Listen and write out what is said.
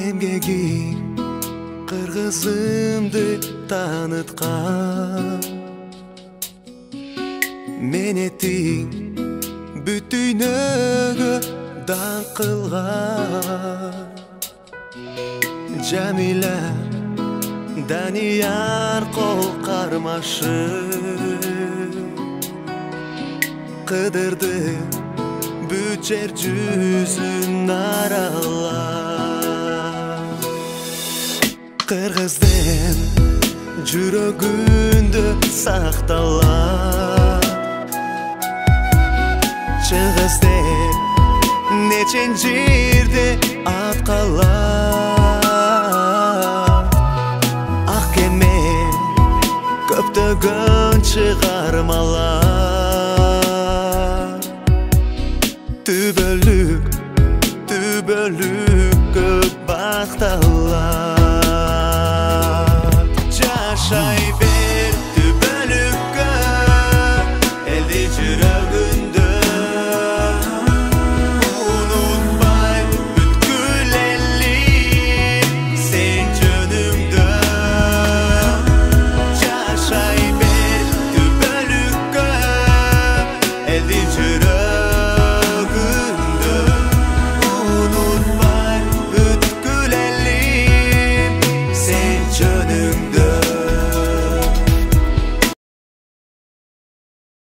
эмгеги кыргызымды таныткан менетиң бүт дүйнөгө дан кылган Жамиля Данияр кол кармашы кыдырды бүт жер жүзүн аралап кыргыздын жүрөгүндө сакталат чыгызды нечен жерде аткалат ак кеме көптөгөн чыгармалар түбөлүк көп бакталар